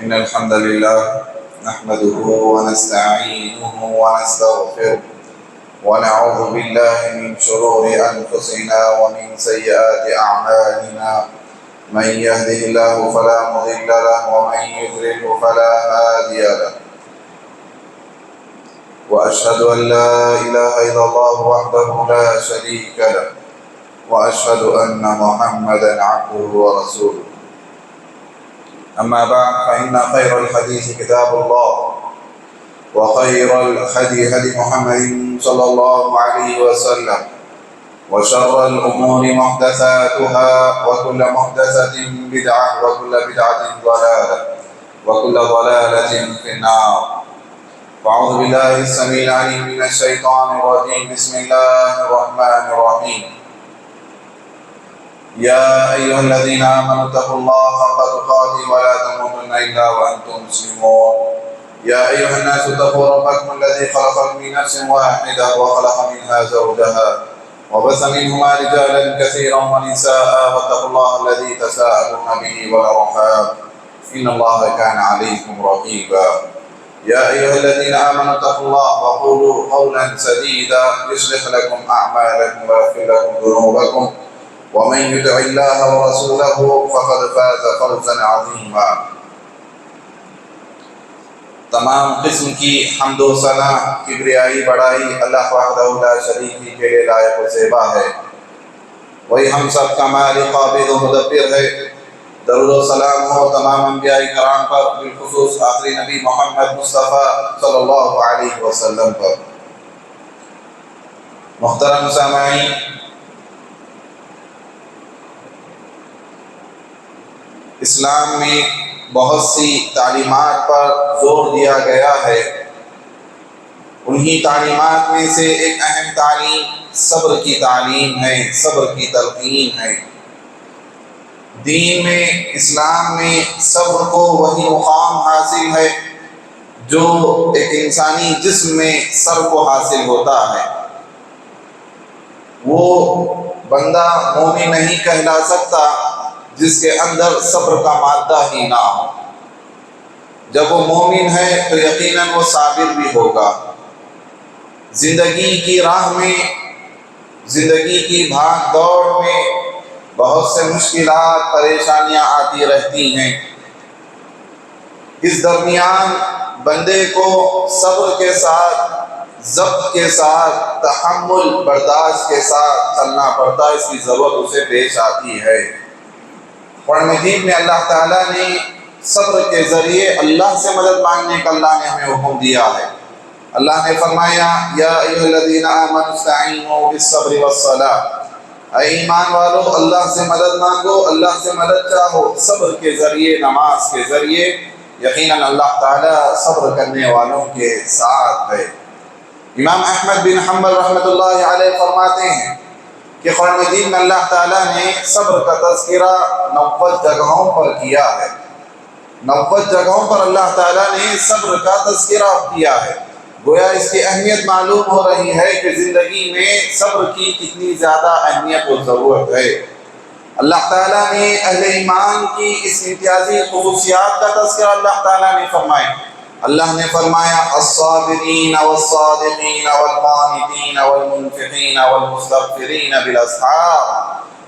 إن الحمد لله نحمده ونستعينه ونستغفره ونعوذ بالله من شرور أنفسنا ومن سيئات أعمالنا من يهده الله فلا مضل له ومن يضلل فلا هادي له وأشهد أن لا إله إلا الله وحده لا شريك له وأشهد أن محمدا عبده ورسوله أما بعد فإن خير الحديث كتاب الله وخير الهدي هدي محمد صلى الله عليه وسلم وشر الأمور محدثاتها وكل محدثة بدعة وكل بدعة ضلالة وكل ضلالة في النار. أعوذ بالله السميع العليم من الشيطان الرجيم. بسم الله الرحمن الرحيم. يا أيها الذين آمنوا اتقوا الله حق تقاته ولا تموتن إلا وأنتم مسلمون. يا أيها الناس اتقوا ربكم الذي خلقكم من نفس واحدة وخلق منها زوجها وبث منهما رجالا كثيرا ونساء واتقوا الله الذي تساءلون به والأرحام إن الله كان عليكم رقيبا. يا أيها الذين آمنوا اتقوا الله وقولوا قولا سديدا يصلح لكم أعمالكم ويغفر لكم ذنوبكم ومن يطع الله ورسوله فقد فاز فوزا عظيما. تمام قسم کی حمد و ثنا کبریائی بڑائی اللہ وحدہ لا شریک کے لیے لائق و زیبا ہے. وہی ہم سب کا مالک قابض و مدبر ہے. درود و سلام ہو تمام انبیاء کرام پر، بالخصوص آخری نبی محمد مصطفیٰ صلی اللہ علیہ وسلم پر. محترم سامعین، اسلام میں بہت سی تعلیمات پر زور دیا گیا ہے. انہی تعلیمات میں سے ایک اہم تعلیم صبر کی تعلیم ہے، صبر کی تلقین ہے. دین میں، اسلام میں صبر کو وہی مقام حاصل ہے جو ایک انسانی جسم میں سر کو حاصل ہوتا ہے. وہ بندہ مومن نہیں کہلا سکتا جس کے اندر صبر کا مادہ ہی نہ ہو. جب وہ مومن ہے تو یقیناً وہ صابر بھی ہوگا. زندگی کی راہ میں، زندگی کی بھاگ دوڑ میں بہت سے مشکلات، پریشانیاں آتی رہتی ہیں. اس درمیان بندے کو صبر کے ساتھ، ضبط کے ساتھ، تحمل، برداشت کے ساتھ چلنا پڑتا ہے. اس کی ضرورت اسے پیش آتی ہے. قرآن مجید میں اللہ تعالیٰ نے صبر کے ذریعے اللہ سے مدد مانگنے کا اللہ نے ہمیں حکم دیا ہے. اللہ نے فرمایا یا ایھا الذین آمنوا استعینوا بالصبر والصلاۃ، اے ایمان والو اللہ سے مدد مانگو، اللہ سے مدد چاہو صبر کے ذریعے، نماز کے ذریعے. یقیناً اللہ تعالیٰ صبر کرنے والوں کے ساتھ ہے. امام احمد بن حنبل رحمۃ اللہ علیہ فرماتے ہیں کہ قرآن مجید میں اللہ تعالیٰ نے صبر کا تذکرہ 90 جگہوں پر کیا ہے. 90 جگہوں پر اللہ تعالیٰ نے صبر کا تذکرہ کیا ہے. گویا اس کی اہمیت معلوم ہو رہی ہے کہ زندگی میں صبر کی کتنی زیادہ اہمیت و ضرورت ہے. اللہ تعالیٰ نے اہل ایمان کی اس امتیازی خصوصیات کا تذکرہ اللہ تعالیٰ نے فرمایا. اللہ نے فرمایا الصابرین والصادقین والقانتین والمنفقین والمستغفرین بالاسحار،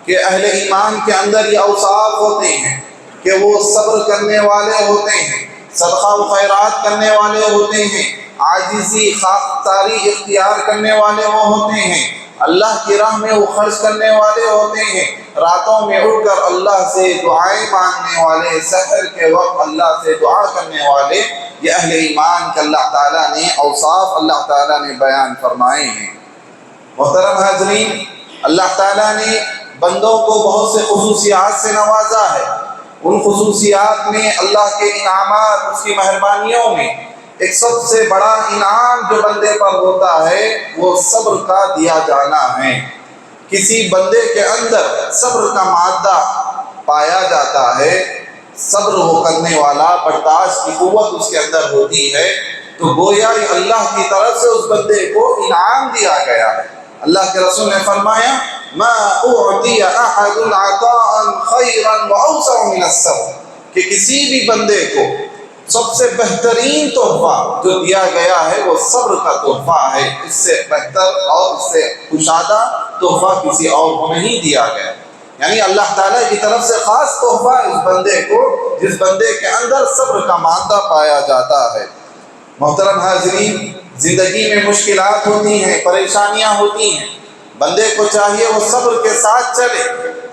کہ اہل ایمان کے اندر یہ اوصاف ہوتے ہیں کہ وہ صبر کرنے والے ہوتے ہیں، صدقہ و خیرات کرنے والے ہوتے ہیں، عاجزی خاکساری اختیار کرنے والے وہ ہوتے ہیں، اللہ کی راہ میں وہ خرچ کرنے والے ہوتے ہیں، راتوں میں اٹھ کر اللہ سے دعائیں مانگنے والے، سحر کے وقت اللہ سے دعا کرنے والے. یہ اہل ایمان کے اللہ تعالیٰ نے اوصاف اللہ تعالیٰ نے بیان فرمائے ہیں. محترم حاضرین، اللہ تعالیٰ نے بندوں کو بہت سے خصوصیات سے نوازا ہے. ان خصوصیات میں اللہ کے انعامات، اس کی مہربانیوں میں ایک سب سے بڑا انعام جو بندے پر ہوتا ہے وہ صبر کا دیا جانا ہے. کسی بندے کے اندر صبر کا مادہ پایا جاتا ہے، صبر وہ کرنے والا، برداشت کی قوت اس کے اندر ہوتی ہے، تو گویا اللہ کی طرف سے اس بندے کو انعام دیا گیا ہے. اللہ کے رسول نے فرمایا ما اعطی احد عطاء خیرا واوسع من الصبر، کہ کسی بھی بندے کو سب سے بہترین تحفہ جو دیا گیا ہے وہ صبر کا تحفہ ہے. اس سے بہتر اور اس سے کشادہ تحفہ کسی اور کو نہیں دیا گیا. یعنی اللہ تعالیٰ کی طرف سے خاص تحفہ اس بندے کو جس بندے کے اندر صبر کا مادہ پایا جاتا ہے. محترم حاضرین، زندگی میں مشکلات ہوتی ہیں، پریشانیاں ہوتی ہیں، بندے کو چاہیے وہ صبر کے ساتھ چلے.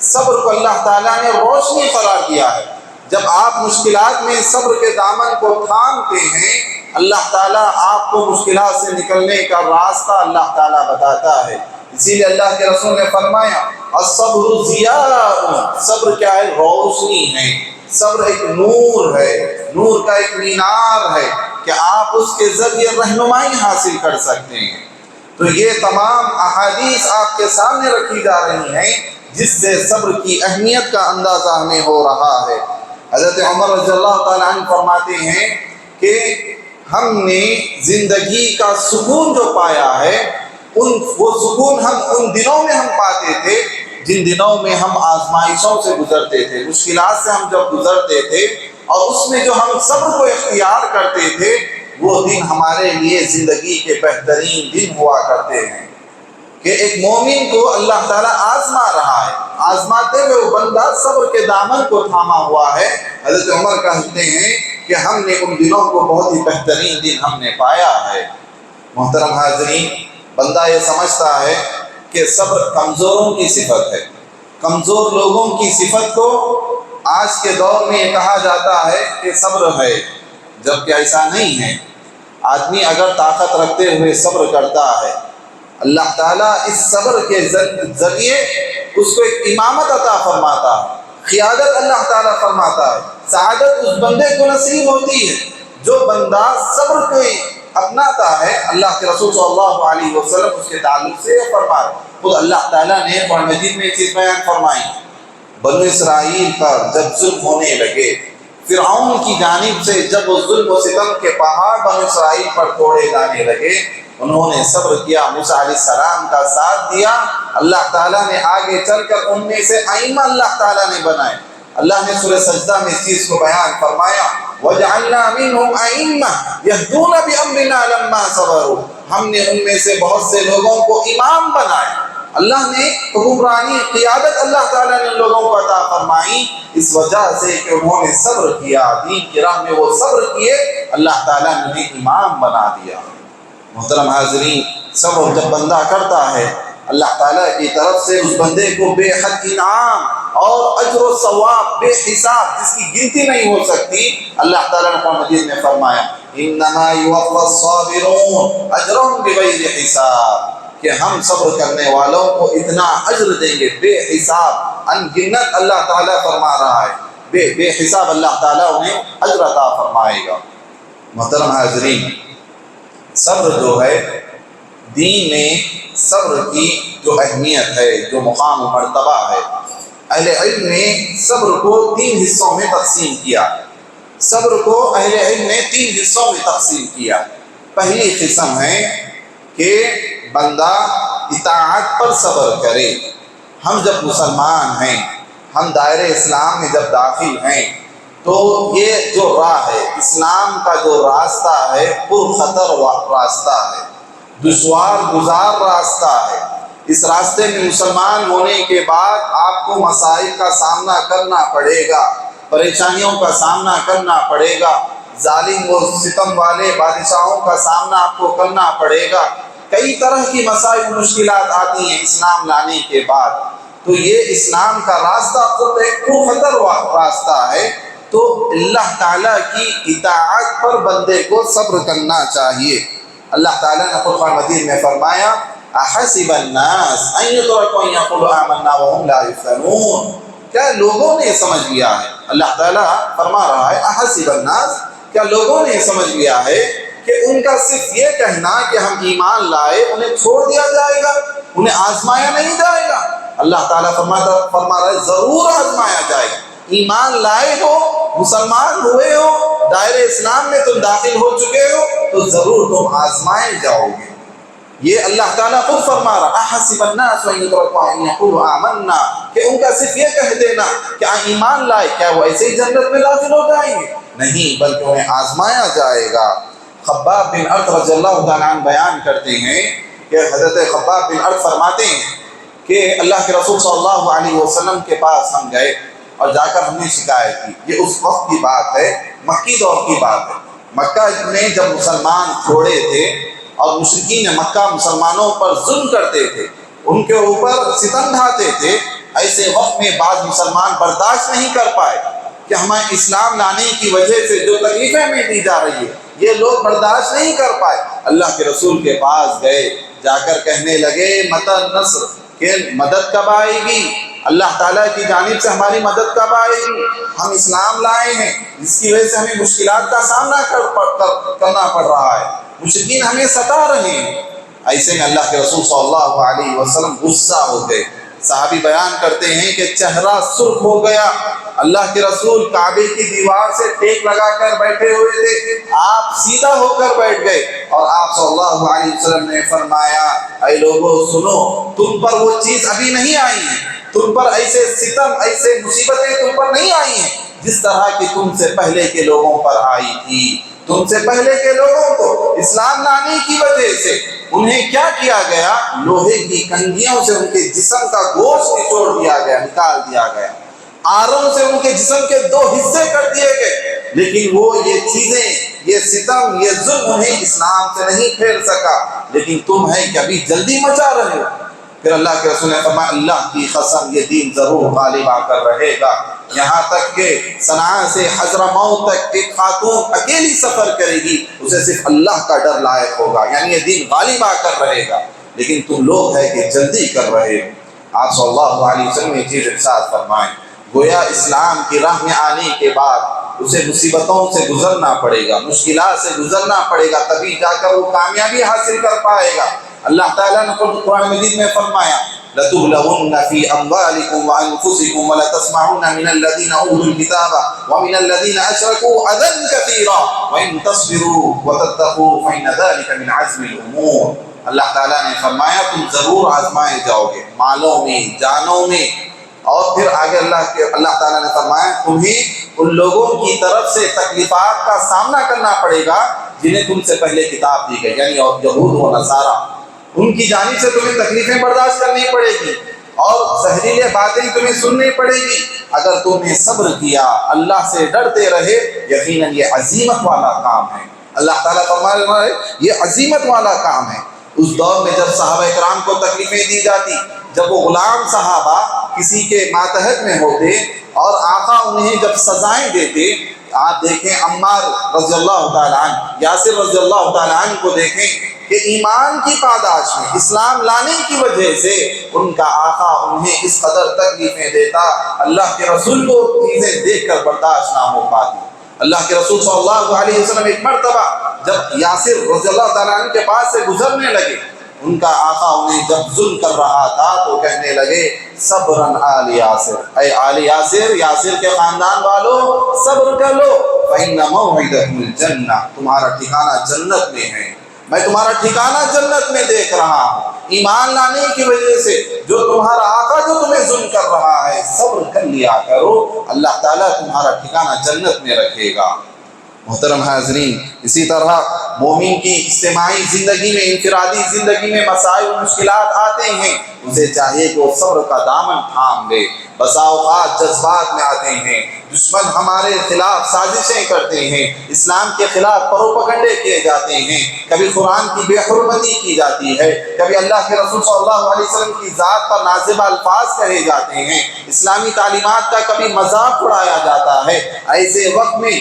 صبر کو اللہ تعالیٰ نے روشنی قرار دیا ہے. جب آپ مشکلات میں صبر کے دامن کو تھامتے ہیں، اللہ تعالیٰ آپ کو مشکلات سے نکلنے کا راستہ اللہ تعالیٰ بتاتا ہے. اسی لیے اللہ کے رسول نے فرمایا الصبر ضیاء، صبر کیا ہے؟ روشنی ہے. صبر ایک نور ہے، نور کا ایک مینار ہے کہ آپ اس کے ذریعے رہنمائی حاصل کر سکتے ہیں. تو یہ تمام احادیث آپ کے سامنے رکھی جا رہی ہیں جس سے صبر کی اہمیت کا اندازہ ہمیں ہو رہا ہے. حضرت عمر رضی اللہ تعالیٰ عنہ فرماتے ہیں کہ ہم نے زندگی کا سکون جو پایا ہے وہ سکون ہم ان دنوں میں ہم پاتے تھے جن دنوں میں ہم آزمائشوں سے گزرتے تھے، مشکلات سے ہم جب گزرتے تھے اور اس میں جو ہم صبر کو اختیار کرتے تھے وہ دن ہمارے لیے زندگی کے بہترین دن ہوا کرتے ہیں. کہ ایک مومن کو اللہ تعالیٰ آزما رہا ہے، آزماتے ہوئے وہ بندہ صبر کے دامن کو تھاما ہوا ہے. حضرت عمر کہتے ہیں کہ ہم نے ان دنوں کو بہت ہی بہترین دن ہم نے پایا ہے. محترم حاضرین، بندہ یہ سمجھتا ہے کہ صبر کمزوروں کی صفت ہے، کمزور لوگوں کی صفت کو آج کے دور میں یہ کہا جاتا ہے کہ صبر ہے، جبکہ ایسا نہیں ہے. آدمی اگر طاقت رکھتے ہوئے صبر کرتا ہے، اللہ تعالیٰ اس صبر کے ذریعے اس کو ایک امامت عطا فرماتا ہے، قیادت اللہ تعالیٰ فرماتا ہے. سعادت اس بندے کو نصیب ہوتی ہے جو بندہ صبر کو اپناتا ہے. اللہ کے رسول صلی اللہ علیہ وسلم اس کے تعلق سے فرمایا. خود اللہ تعالیٰ نے قرآن مجید میں ایک چیز بیان فرمائی. بنو اسرائیل پر جب ظلم ہونے لگے، فرعون کی جانب سے جب وہ ظلم و ستم کے پہاڑ بنو اسرائیل پر توڑے جانے لگے، انہوں نے صبر کیا، موسیٰ علیہ السلام کا ساتھ دیا. اللہ تعالیٰ نے آگے چل کر ان میں سے ائمہ اللہ تعالیٰ نے بنائے. اللہ نے سورہ سجدہ میں اس چیز کو بیان فرمایا وَجَعَلْنَا مِنْهُمْ أَئِمَّةً يَهْدُونَ بِأَمْرِنَا لَمَّا صَبَرُوا، ہم نے ان میں سے بہت سے لوگوں کو امام بنائے. اللہ نے حکمرانی قیادت اللہ تعالیٰ نے لوگوں کو عطا فرمائی اس وجہ سے کہ انہوں نے صبر کیا، دین کی راہ میں وہ صبر کیے، اللہ تعالیٰ نے انہیں امام بنا دیا. محترم حاضرین، صبر جب بندہ کرتا ہے اللہ تعالیٰ کی طرف سے اس بندے کو بے حد انعام اور اجر و ثواب بے حساب جس کی گنتی نہیں ہو سکتی. اللہ تعالیٰ نے قرآن مجید میں فرمایا انما یوفی الصابرون اجرهم بغیر حساب، کہ ہم صبر کرنے والوں کو اتنا اجر دیں گے بے حساب، ان گنت اللہ تعالیٰ فرما رہا ہے، بے حساب اللہ تعالیٰ انہیں اجر عطا فرمائے گا. محترم حاضرین، صبر جو ہے دین میں صبر کی جو اہمیت ہے، جو مقام و مرتبہ ہے، اہل علم نے صبر کو 3 حصوں میں تقسیم کیا. صبر کو اہل علم نے 3 حصوں میں تقسیم کیا. پہلی قسم ہے کہ بندہ اطاعت پر صبر کرے. ہم جب مسلمان ہیں، ہم دائرہ اسلام میں جب داخل ہیں تو یہ جو راہ ہے، اسلام کا جو راستہ ہے پرخطر راستہ ہے، دشوار گزار راستہ ہے. اس راستے میں مسلمان ہونے کے بعد آپ کو مسائل کا سامنا کرنا پڑے گا، پریشانیوں کا سامنا کرنا پڑے گا، ظالم و ستم والے بادشاہوں کا سامنا آپ کو کرنا پڑے گا. کئی طرح کی مسائل مشکلات آتی ہیں اسلام لانے کے بعد. تو یہ اسلام کا راستہ خود ایک پرخطر راستہ ہے. تو اللہ تعالیٰ کی اطاعت پر بندے کو صبر کرنا چاہیے. اللہ تعالیٰ نے قرآن مجید میں فرمایا احسب الناس ان يتركوا ان يقولوا آمنا وهم لا يفتنون، کیا لوگوں نے سمجھ لیا ہے، اللہ تعالیٰ فرما رہا ہے احسب الناس، کیا لوگوں نے سمجھ لیا ہے کہ ان کا صرف یہ کہنا کہ ہم ایمان لائے انہیں چھوڑ دیا جائے گا، انہیں آزمایا نہیں جائے گا. اللہ تعالیٰ فرما رہا ہے ضرور آزمایا جائے گا. ایمان لائے ہو، مسلمان ہوئے ہو، دائرہ اسلام میں تم داخل ہو چکے ہو تو ضرور تم آزمائے جاؤ گے. یہ اللہ تعالیٰ خود فرما رہا احسب الناس ان یترکوا ان یقولوا آمنا، کہ ان کا صرف یہ کہہ دینا کیا ایمان لائے، کیا وہ ایسے ہی جنت میں داخل ہو جائیں گے؟ نہیں، بلکہ انہیں آزمایا جائے گا۔ خباب بن ارت رضی اللہ تعالیٰ عنہ بیان کرتے ہیں کہ حضرت خباب بن ارت فرماتے ہیں کہ اللہ کے رسول صلی اللہ علیہ وسلم کے پاس ہم گئے اور جا کر ہم نے شکایت کی۔ یہ اس وقت کی بات ہے، مکی دور کی بات ہے۔ مکہ میں جب مسلمان چھوڑے تھے اور مشرکین مکہ مسلمانوں پر ظلم کرتے تھے، ان کے اوپر ستم ڈھاتے تھے، ایسے وقت میں بعض مسلمان برداشت نہیں کر پائے کہ ہمیں اسلام لانے کی وجہ سے جو تکلیفیں ہمیں دی جا رہی ہے یہ لوگ برداشت نہیں کر پائے۔ اللہ کے رسول کے پاس گئے، جا کر کہنے لگے متی النصر، کہ مدد کب آئے گی، اللہ تعالیٰ کی جانب سے ہماری مدد کب آئے گی؟ ہم اسلام لائے ہیں جس کی وجہ سے ہمیں مشکلات کا سامنا کرنا پڑ رہا ہے، مشرکین ہمیں ستا رہے ہیں۔ ایسے میں اللہ کے رسول صلی اللہ علیہ وسلم غصہ ہو گئے۔ صحابی بیان کرتے ہیں کہ چہرہ سرخ ہو گیا۔ اللہ کے رسول کعبے کی دیوار سے ٹیک لگا کر بیٹھے ہوئے تھے، آپ سیدھا ہو کر بیٹھ گئے اور آپ صلی اللہ علیہ وسلم نے فرمایا اے لوگوں سنو، تم پر وہ چیز ابھی نہیں آئی ہے، تم پر ایسے ستم، ایسے مصیبتیں تم پر نہیں آئی ہیں جس طرح کی تم سے پہلے کے لوگوں پر آئی تھی۔ تم سے پہلے کے لوگوں کو اسلام لانے کی وجہ سے انہیں کیا کیا گیا؟ لوہے کی کنگھیوں سے ان کے جسم کا گوشت نچوڑ دیا گیا، نکال دیا گیا، آروں سے ان کے جسم کے 2 حصے کر دیے گئے، لیکن وہ یہ چیزیں، یہ ستم، یہ ظلم انہیں اسلام سے نہیں پھیر سکا۔ لیکن تم ہے کہ ابھی جلدی مچا رہے ہو۔ پھر اللہ کے رسول نے فرمایا اللہ کی قسم یہ دین ضرور غالب آ کر رہے گا، یہاں تک کہ صنعاء سے حضرموت تک ایک خاتون اکیلی سفر کرے گی، اسے صرف اللہ کا ڈر لائق ہوگا، یعنی یہ دین غالب آ کر رہے گا، لیکن تم لوگ ہے کہ جلدی کر رہے ہو۔ آپ صلی اللہ علیہ وسلم نے یہ چیز ارشاد فرمائیں، گویا اسلام کی راہ میں آنے کے بعد اسے مصیبتوں سے گزرنا پڑے گا، مشکلات سے گزرنا پڑے گا، تبھی جا کر وہ کامیابی حاصل کر پائے گا۔ اللہ تعالیٰ نے قرآن مجید میں فرمایا لَتُبْلَوُنَّ فِي أَمْوَالِكُمْ وَأَنفُسِكُمْ وَلَتَسْمَعُنَّ مِنَ الَّذِينَ أُوتُوا الْكِتَابَ وَمِنَ الَّذِينَ أَشْرَكُوا أَذًى كَثِيرًا وَإِن تَصْبِرُوا وَتَتَّقُوا فَإِنَّ ذَلِكَ مِنْ عَزْمِ الْأُمُورِ۔ اللہ تعالیٰ نے فرمایا تم ضرور آزمائے جاؤ گے، مالوں میں، جانوں میں، اور پھر آگے اللہ تعالیٰ نے فرمایا تمہیں ان لوگوں کی طرف سے تکلیفات کا سامنا کرنا پڑے گا جنہیں تم سے پہلے کتاب دی گئی، یعنی یہود و نصارہ، ان کی جانب سے تمہیں تکلیفیں برداشت کرنی پڑے گی اور زہریلے باتیں تمہیں سننی پڑے گی۔ اگر تم نے صبر کیا، اللہ سے ڈرتے رہے، یقیناً یہ عزیمت والا کام ہے۔ اللہ تعالیٰ فرما رہا ہے یہ عزیمت والا کام ہے۔ اس دور میں جب صحابہ کرام کو تکلیفیں دی جاتی، جب وہ غلام صحابہ کسی کے ماتحت میں ہوتے اور آقا انہیں جب سزائیں دیتے، آپ دیکھیں عمار رضی اللہ تعالیٰ عنہ، یاسر رضی اللہ تعالیٰ عنہ کو دیکھیں کہ ایمان کی پاداش میں، اسلام لانے کی وجہ سے ان کا آقا انہیں اس قدر تکلیفیں دیتا، اللہ کے رسول کو چیزیں دیکھ کر برداشت نہ ہو پاتی۔ اللہ کے رسول صلی اللہ علیہ وسلم ایک مرتبہ جب یاسر رضی اللہ تعالیٰ عنہ کے پاس سے گزرنے لگے، ان کا آقا انہیں جب ظلم کر رہا تھا تو کہنے لگے صبرن آل یاسر، اے آل یاسر، یاسر کے خاندان والوں صبر کر لو، فإن موعدکم الجنہ، تمہارا ٹھکانہ جنت میں ہے، میں تمہارا ٹھکانہ جنت میں دیکھ رہا ہوں۔ ایمان لانے کی وجہ سے جو تمہارا آقا جو تمہیں ظلم کر رہا ہے، صبر کر لیا کرو، اللہ تعالیٰ تمہارا ٹھکانہ جنت میں رکھے گا۔ محترم حاضرین، اسی طرح مومن کی اجتماعی زندگی میں، انفرادی زندگی میں مسائل و مشکلات آتے ہیں، اسے چاہیے کہ وہ صبر کا دامن تھام لے۔ بسا اوقات جذبات میں آتے ہیں، دشمن ہمارے خلاف سازشیں کرتے ہیں، اسلام کے خلاف پروپگنڈے کیے جاتے ہیں، کبھی قرآن کی بے حرمتی کی جاتی ہے، کبھی اللہ کے رسول صلی اللہ علیہ وسلم کی ذات پر نازبہ الفاظ کہے جاتے ہیں، اسلامی تعلیمات کا کبھی مذاق اڑایا جاتا ہے۔ ایسے وقت میں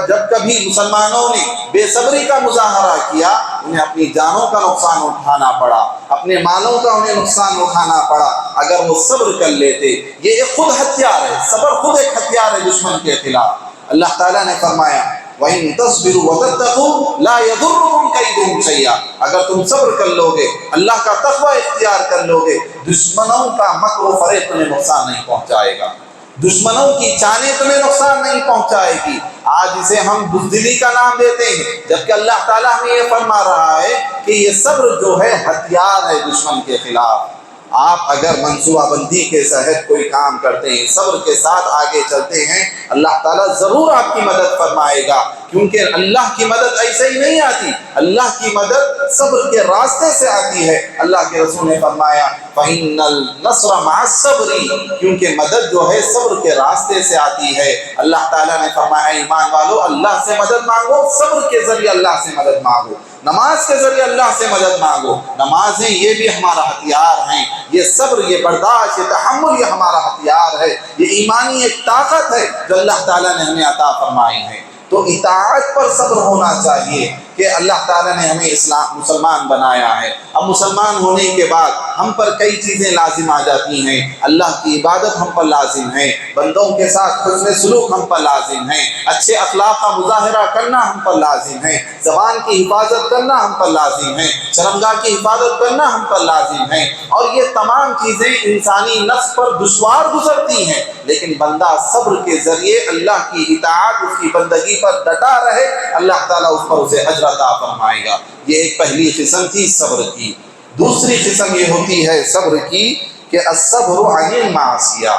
جب کبھی مسلمانوں نے بے صبری کا مظاہرہ کیا، انہیں اپنی جانوں کا نقصان اٹھانا پڑا، اپنے مالوں کا انہیں نقصان اٹھانا پڑا۔ اگر وہ صبر کر لیتے، یہ ایک خود ہتھیار ہے، صبر خود ایک ہتھیار ہے دشمن کے خلاف۔ اللہ تعالیٰ نے فرمایا وَإِن تَصْبِرُوا وَتَتَّقُوا لَا يَضُرُّكُمْ كَيْدُهُمْ شَيْئًا، اگر تم صبر کر لو گے، اللہ کا تقوی اختیار کر لو گے، دشمنوں کا مکر و فریب تمہیں نقصان نہیں پہنچائے گا۔ دشمنوں کی چالیں تمہیں نقصان نہیں پہنچائے گی۔ آج اسے ہم بزدلی کا نام دیتے ہیں، جبکہ اللہ تعالیٰ ہمیں یہ فرما رہا ہے کہ یہ صبر جو ہے ہتھیار ہے دشمن کے خلاف۔ آپ اگر منصوبہ بندی کے تحت کوئی کام کرتے ہیں، صبر کے ساتھ آگے چلتے ہیں، اللہ تعالیٰ ضرور آپ کی مدد فرمائے گا، کیونکہ اللہ کی مدد ایسے ہی نہیں آتی، اللہ کی مدد صبر کے راستے سے آتی ہے۔ اللہ کے رسول نے فرمایا فَإِنَّ النَّصْرَ مَعَ الصَّبْرِ، کیونکہ مدد جو ہے صبر کے راستے سے آتی ہے۔ اللہ تعالیٰ نے فرمایا ایمان والو اللہ سے مدد مانگو، صبر کے ذریعے اللہ سے مدد مانگو، نماز کے ذریعے اللہ سے مدد مانگو۔ نمازیں یہ بھی ہمارا ہتھیار ہیں، یہ صبر، یہ برداشت، یہ تحمل، یہ ہمارا ہتھیار ہے، یہ ایمانی ایک طاقت ہے جو اللہ تعالیٰ نے ہمیں عطا فرمائی ہے۔ تو اطاعت پر صبر ہونا چاہیے کہ اللہ تعالیٰ نے ہمیں مسلمان بنایا ہے۔ اب مسلمان ہونے کے بعد ہم پر کئی چیزیں لازم آ جاتی ہیں۔ اللہ کی عبادت ہم پر لازم ہے، بندوں کے ساتھ حسن سلوک ہم پر لازم ہے، اچھے اخلاق کا مظاہرہ کرنا ہم پر لازم ہے، زبان کی حفاظت کرنا ہم پر لازم ہے، شرمگاہ کی حفاظت کرنا ہم پر لازم ہے۔ اور یہ تمام چیزیں انسانی نفس پر دشوار گزرتی ہیں، لیکن بندہ صبر کے ذریعے اللہ کی اطاعت، اس کی بندگی پر ڈٹا رہے، اللہ تعالیٰ اس پر اسے اجر عطا فرمائے گا۔ یہ ایک پہلی قسم تھی صبر کی۔ دوسری قسم یہ ہوتی ہے صبر کی کہ الصبر عن المعصیہ،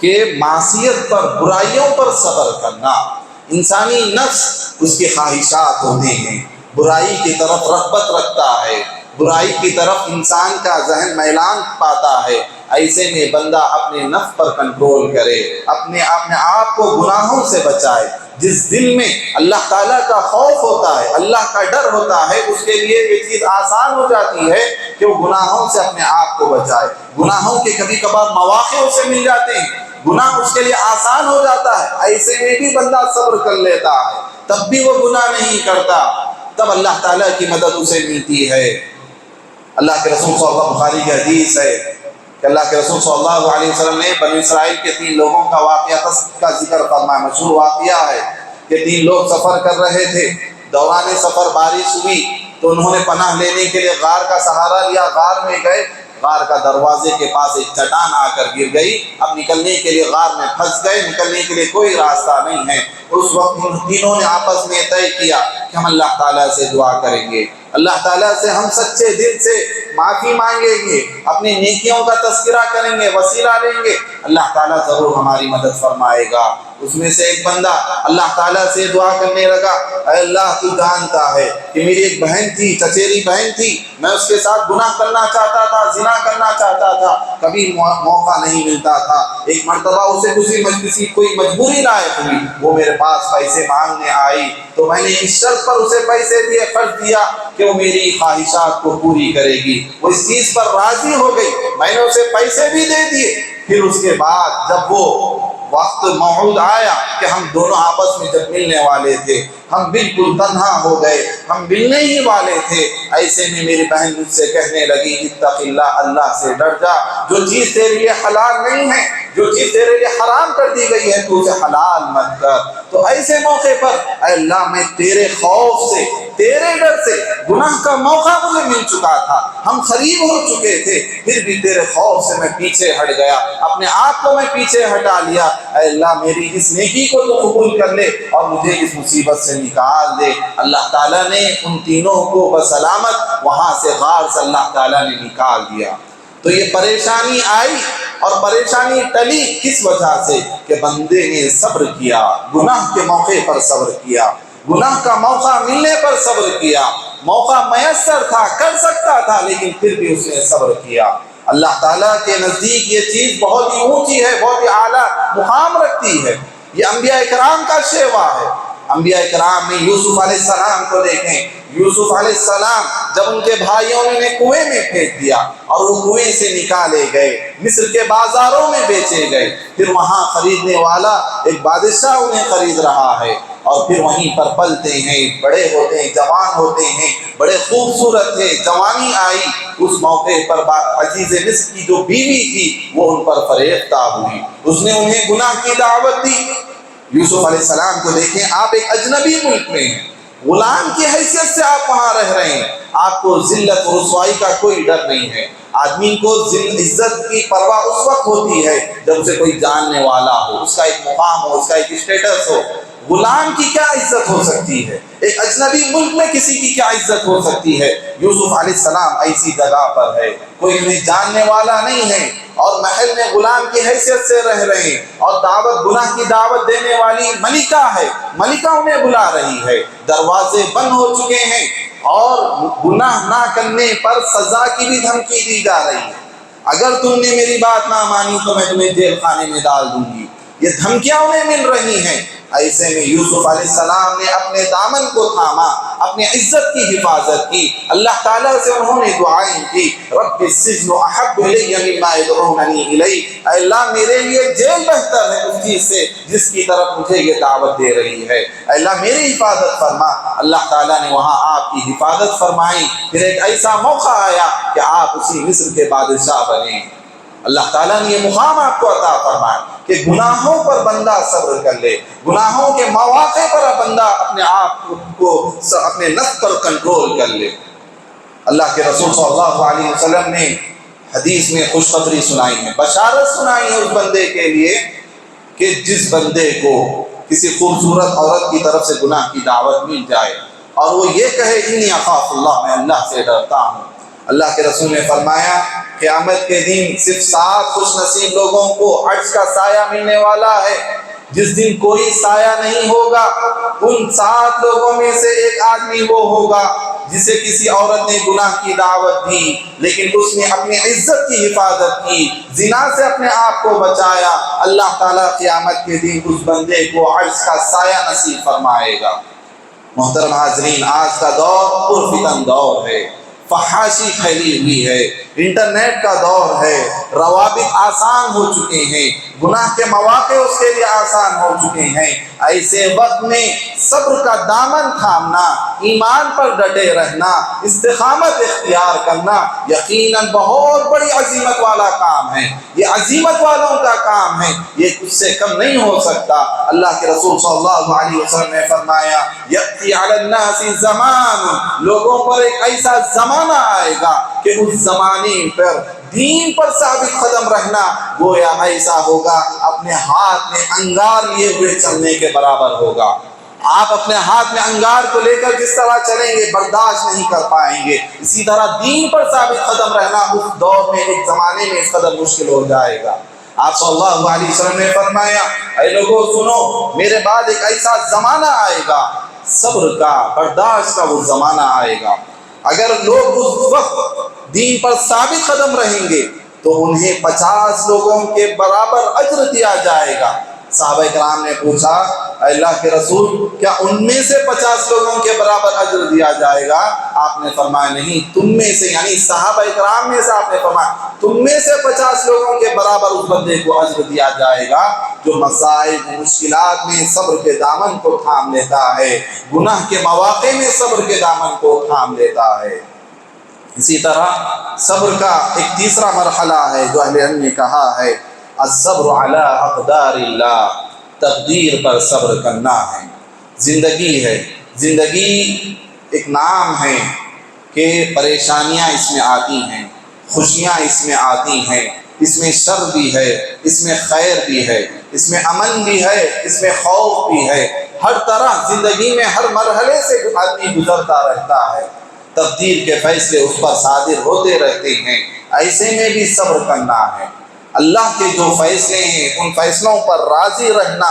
کہ معصیت پر، برائیوں پر صبر کرنا۔ انسانی نفس، اس کی خواہشات ہوتے ہیں، برائی کی طرف رغبت رکھتا ہے، برائی کی طرف انسان کا ذہن میلان پاتا ہے۔ ایسے میں بندہ اپنے نفس پر کنٹرول کرے، اپنے آپ کو گناہوں سے بچائے۔ جس دل میں اللہ تعالیٰ کا خوف ہوتا ہے، اللہ کا ڈر ہوتا ہے، اس کے لیے یہ چیز آسان ہو جاتی ہے کہ وہ گناہوں سے اپنے آپ کو بچائے۔ گناہوں کے کبھی کبھار مواقع اسے مل جاتے ہیں، گناہ اس کے لیے آسان ہو جاتا ہے، ایسے میں بھی بندہ صبر کر لیتا ہے، تب بھی وہ گناہ نہیں کرتا، تب اللہ تعالیٰ کی مدد اسے ملتی ہے۔ اللہ کے رسول صلی اللہ، بخاری کی حدیث ہے کہ اللہ کے رسول صلی اللہ علیہ وسلم نے بنی اسرائیل کے 3 لوگوں کا واقعہ کا ذکر فرمایا۔ مشہور واقعہ ہے کہ 3 لوگ سفر کر رہے تھے، دوران سفر بارش ہوئی تو انہوں نے پناہ لینے کے لیے غار کا سہارا لیا، غار میں گئے، غار کا دروازے کے پاس ایک چٹان آ کر گر گئی، اب نکلنے کے لیے غار میں پھنس گئے، نکلنے کے لیے کوئی راستہ نہیں ہے۔ اس وقت ان تینوں نے آپس میں طے کیا کہ ہم اللہ تعالیٰ سے دعا کریں گے، اللہ تعالیٰ سے ہم سچے دل سے معافی مانگیں گے، اپنی نیکیوں کا تذکرہ کریں گے، وسیلہ لیں گے، اللہ تعالیٰ ضرور ہماری مدد فرمائے گا۔ اس میں سے ایک بندہ اللہ تعالیٰ سے دعا کرنے لگا، اے اللہ تو جانتا ہے کہ میری ایک بہن تھی، چچیری بہن تھی، میں اس کے ساتھ گناہ کرنا چاہتا تھا، زنا کرنا چاہتا تھا، کبھی موقع نہیں ملتا تھا۔ ایک مرتبہ اسے کسی کوئی مجبوری لاحق ہوئی، وہ میرے پاس پیسے مانگنے آئی تو میں نے اس شرط پر اسے پیسے دیے، قرض دیا کہ وہ میری خواہشات کو پوری کرے گی۔ وہ اس چیز پر راضی ہو گئی، میں نے اسے پیسے بھی دے دیے۔ پھر اس کے بعد جب وہ وقت موعود آیا کہ ہم دونوں آپس میں جب ملنے والے تھے، ہم بالکل تنہا ہو گئے، ہم ملنے ہی والے تھے، ایسے میں میری بہن مجھ سے کہنے لگی اتق اللہ، اللہ سے ڈر جا، جو چیز تیرے لیے حلال نہیں ہے، جو چیز تیرے لیے حرام کر دی گئی ہے تو اسے حلال مت کر۔ تو ایسے موقع پر اے اللہ میں تیرے خوف سے، تیرے ڈر سے، گناہ کا موقع مجھے مل چکا تھا، ہم قریب ہو چکے تھے، پھر بھی تیرے خوف سے میں پیچھے ہٹ گیا، اپنے آپ کو میں پیچھے ہٹا لیا۔ اے اللہ میری اس نیکی کو تو قبول کر لے اور مجھے اس مصیبت سے نکال دے۔ اللہ تعالیٰ نے ان تینوں کو بسلامت وہاں سے، غار سے اللہ تعالیٰ نے نکال دیا۔ تو یہ پریشانی آئی اور پریشانی ٹلی کس وجہ سے؟ کہ بندے نے صبر کیا، گناہ کے موقع پر صبر کیا، گناہ کا موقع ملنے پر صبر کیا، موقع میسر تھا، کر سکتا تھا، لیکن پھر بھی اس نے صبر کیا۔ اللہ تعالیٰ کے نزدیک یہ چیز بہت ہی اونچی ہے، بہت ہی اعلیٰ مقام رکھتی ہے۔ یہ انبیاء اکرام کا شیوا ہے۔ انبیاء اکرام میں یوسف علیہ السلام کو دیکھیں، یوسف علیہ السلام جب ان کے بھائیوں نے کنویں میں پھینک دیا اور وہ کنویں سے نکالے گئے، مصر کے بازاروں میں بیچے گئے، پھر وہاں خریدنے والا ایک بادشاہ انہیں خرید رہا ہے، اور پھر وہیں پر پلتے ہیں، بڑے ہوتے ہیں، جوان ہوتے ہیں، بڑے خوبصورت تھے، جوانی آئی، اس موقع پر عزیز مصر کی جو بیوی تھی وہ ان پر فریفتہ ہوئی، اس نے انہیں گناہ کی دعوت دی۔ یوسف علیہ السلام کو دیکھیں، آپ ایک اجنبی ملک میں ہیں، غلام کی حیثیت سے آپ وہاں رہ رہے ہیں، آپ کو ذلت و رسوائی کا کوئی ڈر نہیں ہے۔ آدمی کو عزت کی پرواہ اس وقت ہوتی ہے جب اسے کوئی جاننے والا ہو، اس کا ایک مقام ہو، اس کا ایک اسٹیٹس ہو۔ غلام کی کیا عزت ہو سکتی ہے؟ ایک اجنبی ملک میں کسی کی کیا عزت ہو سکتی ہے؟ یوسف علیہ السلام ایسی جگہ پر ہے، کوئی انہیں جاننے والا نہیں ہے، اور محل میں غلام کی حیثیت سے رہ رہے ہیں، اور دعوت، گناہ کی دعوت دینے والی ملکہ ہے، ملکہ انہیں بلا رہی ہے، دروازے بند ہو چکے ہیں، اور گناہ نہ کرنے پر سزا کی بھی دھمکی دی جا رہی ہے۔ اگر تم نے میری بات نہ مانی تو میں تمہیں جیل خانے میں ڈال دوں گی، یہ دھمکیاں انہیں مل رہی ہیں۔ ایسے میں یوسف علیہ السلام نے اپنے دامن کو تھاما، اپنی عزت کی حفاظت کی، اللہ تعالیٰ سے انہوں نے دعائیں کی، رب السجن احب الی مما یدعوننی الی، اے اللہ میرے لیے جیل بہتر ہے اس چیز سے جس کی طرف مجھے یہ دعوت دے رہی ہے، اے اللہ میری حفاظت فرما۔ اللہ تعالیٰ نے وہاں آپ کی حفاظت فرمائی، پھر ایک ایسا موقع آیا کہ آپ اسی مصر کے بادشاہ بنے۔ اللہ تعالیٰ نے یہ مقام آپ کو عطا فرمایا کہ گناہوں پر بندہ صبر کر لے، گناہوں کے مواقع پر بندہ اپنے آپ کو، اپنے نفس پر کنٹرول کر لے۔ اللہ کے رسول صلی اللہ علیہ وسلم نے حدیث میں خوشخبری سنائی ہے، بشارت سنائی ہے اس بندے کے لیے کہ جس بندے کو کسی خوبصورت عورت کی طرف سے گناہ کی دعوت مل جائے اور وہ یہ کہے انی اخاف اللہ، میں اللہ سے ڈرتا ہوں۔ اللہ کے رسول نے فرمایا قیامت کے دن صرف 7 خوش نصیب لوگوں کو عرش کا سایہ ملنے والا ہے، جس دن کوئی سایہ نہیں ہوگا۔ ان 7 لوگوں میں سے ایک آدمی وہ ہوگا جسے کسی عورت نے گناہ کی دعوت دی لیکن اس نے اپنی عزت کی حفاظت کی، زنا سے اپنے آپ کو بچایا۔ اللہ تعالیٰ قیامت کے دن اس بندے کو عرش کا سایہ نصیب فرمائے گا۔ محترم حاضرین، آج کا دور پرفتن دور ہے، فحاشی پھیلی ہوئی ہے، انٹرنیٹ کا دور ہے، روابط آسان ہو چکے ہیں، گناہ کے مواقع اس کے لیے آسان ہو چکے ہیں۔ ایسے وقت میں صبر کا دامن تھامنا، ایمان پر ڈٹے رہنا، استقامت اختیار کرنا یقیناً بہت بڑی عظیمت والا کام ہے۔ یہ عظیمت والوں کا کام ہے، یہ کچھ سے کم نہیں ہو سکتا۔ اللہ کے رسول صلی اللہ علیہ وسلم نے فرمایا یأتی علی الناس زمان، لوگوں پر ایک ایسا زمانہ آئے گا کہ اس زمانے پر دین پر ثابت قدم رہنا گویا ایسا ہوگا اپنے ہاتھ میں انگار لیے ہوئے چلنے کے برابر ہوگا۔ آپ اپنے ہاتھ میں انگار کو لے کر جس طرح چلیں گے برداشت نہیں کر پائیں گے، اسی طرح دین پر ثابت قدم رہنا اس دور میں، ایک زمانے میں اس قدر مشکل ہو جائے گا۔ آپ صلی اللہ علیہ وسلم نے فرمایا اے لوگوں سنو، میرے بعد ایک ایسا زمانہ آئے گا، صبر کا، برداشت کا وہ زمانہ آئے گا۔ اگر لوگ اس وقت دین پر ثابت قدم رہیں گے تو انہیں 50 لوگوں کے برابر اجر دیا جائے گا۔ صحابہ کرام نے پوچھا اے اللہ کے رسول کیا ان میں سے 50 لوگوں کے برابر اجر دیا جائے گا؟ آپ نے فرمایا نہیں، تم میں سے، یعنی صحابہ کرام میں سے آپ نے فرمایا تم میں سے 50 لوگوں کے برابر اس بندے کو اجر دیا جائے گا جو مسائل مشکلات میں صبر کے دامن کو تھام لیتا ہے، گناہ کے مواقع میں صبر کے دامن کو تھام لیتا ہے۔ اسی طرح صبر کا ایک تیسرا مرحلہ ہے جو اہل علم نے کہا ہے الصبر علی اقدار اللہ، تقدیر پر صبر کرنا ہے۔ زندگی ہے، زندگی ایک نام ہے کہ پریشانیاں اس میں آتی ہیں، خوشیاں اس میں آتی ہیں، اس میں شر بھی ہے، اس میں خیر بھی ہے، اس میں امن بھی ہے، اس میں خوف بھی ہے، ہر طرح زندگی میں ہر مرحلے سے آدمی گزرتا رہتا ہے، تقدیر کے فیصلے اس پر صادر ہوتے رہتے ہیں۔ ایسے میں بھی صبر کرنا ہے، اللہ کے جو فیصلے ہیں ان فیصلوں پر راضی رہنا۔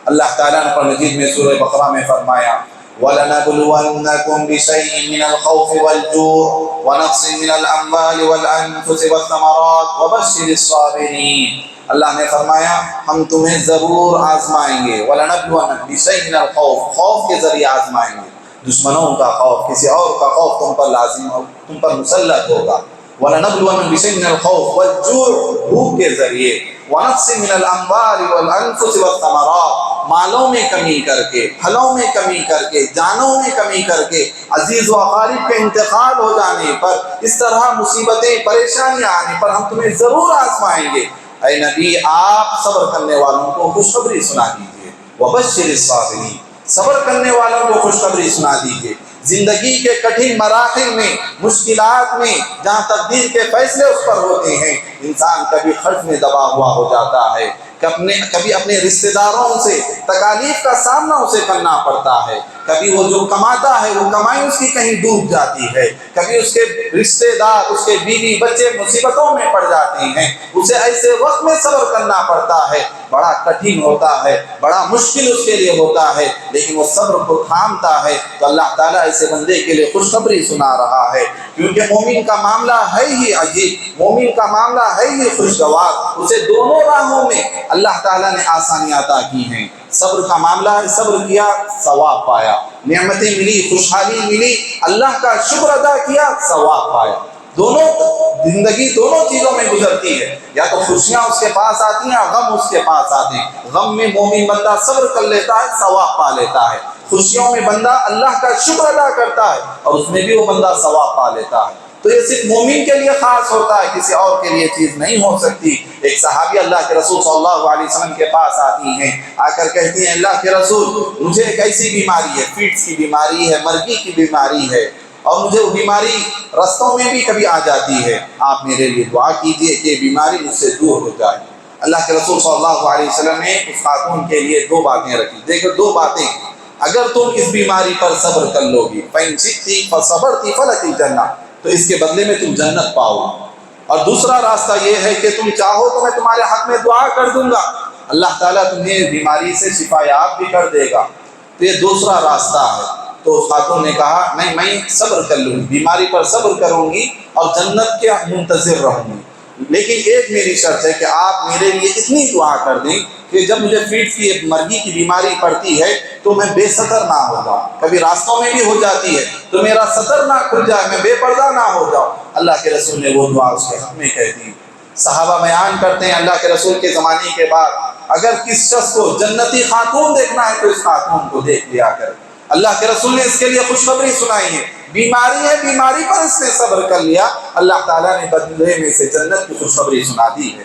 اللہ تعالیٰ نے قرآن مجید میں سورہ بقرہ میں فرمایا وَلَنَبْلُوَنَّكُمْ بِشَيْءٍ مِّنَ الْخَوْفِ وَالْجُوعِ وَنَقْصٍ مِّنَ الْأَمْوَالِ وَالْأَنفُسِ وَالثَّمَرَاتِ وَبَشِّرِ الصَّابِرِينَ۔ اللہ نے فرمایا ہم تمہیں ضرور آزمائیں گے، وَلَنَبْلُوَنَّكُمْ بِشَيْءٍ مِّنَ الْخَوْفِ، خوف کے ذریعے آزمائیں گے، دشمنوں کا خوف، کسی اور کا خوف تم پر لازم ہو، تم پر مسلط ہوگا۔ وَلَنَبْلُوَنَّكُمْ بِشَيْءٍ مِّنَ الْخَوْفِ وَالْجُوعِ، بھوک کے ذریعے، وَنَقْصٍ مِّنَ الْأَمْوَالِ وَالْأَنفُسِ وَالثَّمَرَاتِ، مالوں میں کمی کر کے، پھلوں میں کمی کر کے، جانوں میں کمی کر کے، عزیز و اقارب کے انتقال ہو جانے پر، اس طرح مصیبتیں پریشانیاں آنے پر ہم تمہیں ضرور آزمائیں گے۔ اے نبی آپ صبر کرنے والوں کو خوشخبری سنا دیجیے، وَبَشِّرِ الصَّابِرِينَ، صبر کرنے والوں کو خوشخبری سنا دیجیے۔ زندگی کے کٹھن مراحل میں، مشکلات میں، جہاں تقدیر کے فیصلے اس پر ہوتے ہیں، انسان کبھی قرض میں دبا ہوا ہو جاتا ہے، کبھی اپنے رشتہ داروں سے تکالیف کا سامنا اسے کرنا پڑتا ہے، کبھی وہ جو کماتا ہے وہ کمائی اس کی کہیں ڈوب جاتی ہے، کبھی اس کے رشتہ دار، اس کے بیوی بچے مصیبتوں میں پڑ جاتے ہیں، اسے ایسے وقت میں صبر کرنا پڑتا ہے، بڑا کٹھن ہوتا ہے، بڑا مشکل اس کے لیے ہوتا ہے، لیکن وہ صبر کو تھامتا ہے تو اللہ تعالیٰ ایسے بندے کے لیے خوشخبری سنا رہا ہے، کیونکہ مومن کا معاملہ ہے ہی عجیب، مومن کا معاملہ ہے ہی خوشگوار، اسے دونوں راہوں میں اللہ تعالیٰ نے آسانیاں عطا کی ہیں۔ صبر کا معاملہ ہے، صبر کیا ثواب پایا، نعمتیں ملی، خوشحالی ملی، اللہ کا شکر ادا کیا ثواب پایا۔ دونوں زندگی دونوں چیزوں میں گزرتی ہے، یا تو خوشیاں اس کے پاس آتی ہیں، غم اس کے پاس آتے ہیں۔ غم میں مومن بندہ صبر کر لیتا ہے، ثواب پا لیتا ہے، خوشیوں میں بندہ اللہ کا شکر ادا کرتا ہے اور اس میں بھی وہ بندہ ثواب پا لیتا ہے۔ تو یہ صرف مومن کے لیے خاص ہوتا ہے، کسی اور کے لیے چیز نہیں ہو سکتی۔ ایک صحابی اللہ کے رسول صلی اللہ علیہ وسلم کے پاس آتی ہیں، آ کر کہتی ہیں اللہ کے رسول مجھے ایک ایسی بیماری ہے، فیٹس کی بیماری ہے، مرگی کی بیماری ہے، اور مجھے وہ بیماری رستوں میں بھی کبھی آ جاتی ہے، آپ میرے لیے دعا کیجئے کہ یہ بیماری مجھ سے دور ہو جائے۔ اللہ کے رسول صلی اللہ علیہ وسلم نے اس خاتون کے لیے دو باتیں رکھی، دیکھو دو باتیں، اگر تم اس بیماری پر صبر کر لو گی فَإِن شِئْتِ فَصَبَرْتِ فَلَكِ الْجَنَّةُ، تو اس کے بدلے میں تم جنت پاؤ گی، اور دوسرا راستہ یہ ہے کہ تم چاہو تو میں تمہارے حق میں دعا کر دوں گا، اللہ تعالیٰ تمہیں بیماری سے شفا یاب بھی کر دے گا۔ تو یہ دوسرا راستہ ہے۔ تو اس خاتون نے کہا نہیں، میں صبر کر لوں گی، بیماری پر صبر کروں گی اور جنت کے منتظر رہوں گی، لیکن ایک میری شرط ہے کہ آپ میرے لیے اتنی دعا کر دیں کہ جب مجھے فیٹ کی مرگی کی بیماری پڑتی ہے تو میں بے سطر نہ ہو جاؤں، کبھی راستوں میں بھی ہو جاتی ہے تو میرا سطر نہ کھل جائے، میں بے پردہ نہ ہو جاؤں۔ اللہ کے رسول نے وہ دعا اس کے حق میں کہہ دی۔ صحابہ بیان کرتے ہیں اللہ کے رسول کے زمانے کے بعد اگر کس شخص کو جنتی خاتون دیکھنا ہے تو اس خاتون کو دیکھ لیا کر۔ اللہ کے رسول نے اس کے لیے خوشخبری سنائی ہے، بیماری ہے، بیماری پر اس نے صبر کر لیا، اللہ تعالیٰ نے بدلے میں سے جنت کی خوشخبری سنا دی ہے۔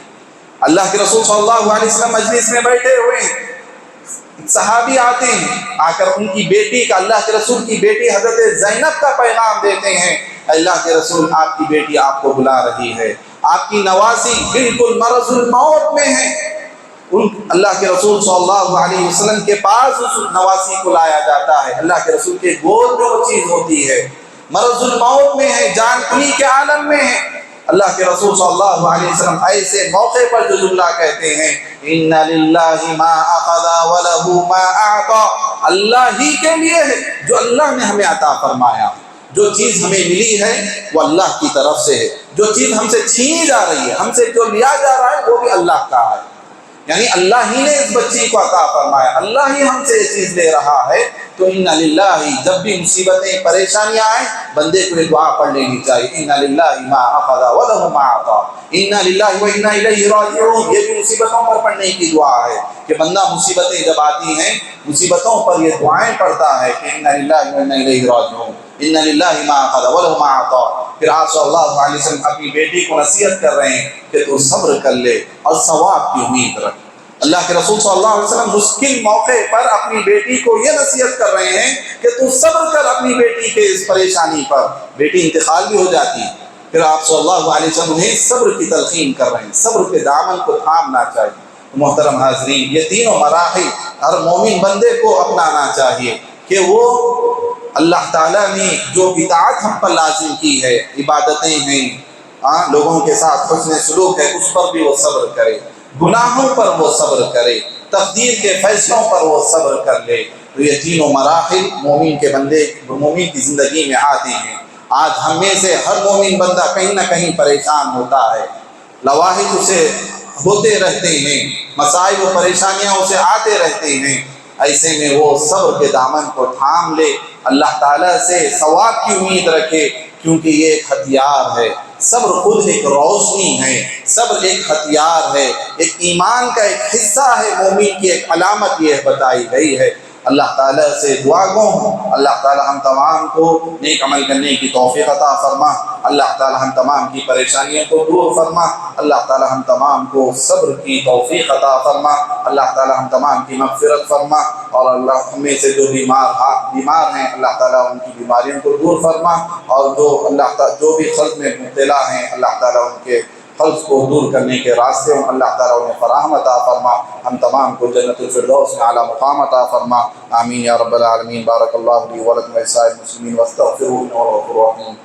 اللہ کے رسول صلی اللہ علیہ وسلم مجلس میں بیٹھے ہوئے ہیں، صحابی آتے ہیں، آ کر ان کی بیٹی کا، اللہ کے رسول کی بیٹی حضرت زینب کا پیغام دیتے ہیں، اللہ کے رسول آپ کی بیٹی آپ کو بلا رہی ہے، آپ کی نواسی بالکل مرض الموت میں ہے۔ اللہ کے رسول صلی اللہ علیہ وسلم کے پاس اس نواسی کو لایا جاتا ہے، اللہ کے رسول کے گود میں وہ چیز ہوتی ہے، مرض الموت میں ہے، جان کنی کے عالم میں ہے۔ اللہ کے رسول صلی اللہ علیہ وسلم ایسے موقع پر جو جملہ کہتے ہیں اِنَّ لِلَّهِ مَا أَخَذَ وَلَهُ مَا أَعْطَى، اللہ ہی کے لیے ہے جو اللہ نے ہمیں عطا فرمایا، جو چیز ہمیں ملی ہے وہ اللہ کی طرف سے ہے، جو چیز ہم سے چھینی جا رہی ہے، ہم سے جو لیا جا رہا ہے وہ بھی اللہ کا ہے، یعنی اللہ ہی نے اس بچی کو عطا فرمایا، اللہ ہی ہم سے یہ چیز لے رہا ہے۔ تو اِنَّ لِلَّهِ، جب بھی مصیبتیں پریشانیاں آئیں بندے کو یہ دعا پڑھ لینی چاہیے، اِنَّ لِلَّهِ مَا أَخَذَ وَلَهُ مَا أَعْطَى، اِنَّ لِلَّهِ وَإِنَّا إِلَيْهِ رَاجِعُونَ، یہ بھی مصیبتوں پر پڑھنے کی دعا ہے کہ بندہ مصیبتیں جب آتی ہیں مصیبتوں پر یہ دعائیں پڑھتا ہے کہ اِنَّ لِلَّهِ وَإِنَّا إِلَيْهِ رَاجِعُونَ، اِنَّ لِلَّهِ مَا أَخَذَ وَلَهُ مَا أَعْطَى۔ پھر آپ صلی اللہ علیہ وسلم اپنی بیٹی کو نصیحت کر رہے ہیں کہ تو صبر کر لے اور ثواب کی امید رکھ۔ اللہ کے رسول صلی اللہ علیہ وسلم مشکل موقع پر اپنی بیٹی کو یہ نصیحت کر رہے ہیں کہ تو صبر کر اپنی بیٹی کے اس پریشانی پر، بیٹی انتقال بھی ہو جاتی ہے، پھر آپ صلی اللہ علیہ وسلم انہیں صبر کی تلقین کر رہے ہیں، صبر کے دامن کو تھامنا چاہیے۔ محترم حاضرین، یہ تینوں مراحل ہر مومن بندے کو اپنانا چاہیے کہ وہ اللہ تعالیٰ نے جو اطاعت ہم پر لازم کی ہے، عبادتیں ہیں، لوگوں کے ساتھ حسن سلوک ہے، اس پر بھی وہ صبر کرے، گناہوں پر وہ صبر کرے، تقدیر کے فیصلوں پر وہ صبر کر لے۔ تو یہ تینوں مراحل مومن کے بندے، مومن کی زندگی میں آتے ہیں۔ آج ہم میں سے ہر مومن بندہ کہیں نہ کہیں پریشان ہوتا ہے، لواحق اسے ہوتے رہتے ہیں، مسائل و پریشانیاں اسے آتے رہتے ہیں، ایسے میں وہ صبر کے دامن کو تھام لے، اللہ تعالیٰ سے ثواب کی امید رکھے، کیونکہ یہ ایک ہتھیار ہے۔ صبر خود ایک روشنی ہے، صبر ایک ہتھیار ہے، ایک ایمان کا ایک حصہ ہے، مومن کی ایک علامت یہ بتائی گئی ہے۔ اللہ تعالیٰ سے دعا گو ہوں۔ اللہ تعالیٰ ہم تمام کو نیک عمل کرنے کی توفیق عطا فرما، اللہ تعالیٰ ہم تمام کی پریشانیوں کو دور فرما، اللہ تعالیٰ ہم تمام کو صبر کی توفیق عطا فرما، اللہ تعالیٰ ہم تمام کی مغفرت فرما، اور اللہ ہمیں سے جو بیمار ہیں اللہ تعالیٰ ان کی بیماریوں کو دور فرما، اور جو بھی قلب میں مبتلا ہیں اللہ تعالیٰ ان کے قلب کو دور کرنے کے راستے ہوں اللہ تعالیٰ انہیں فراہم عطا فرما، ہم تمام کو جنت الفردوس میں اعلیٰ مقام عطا فرما، آمین یا رب العالمین۔ بارک اللہ لی ولکم ولسائر المسلمین واستغفروہ انہ هو الغفور الرحیم۔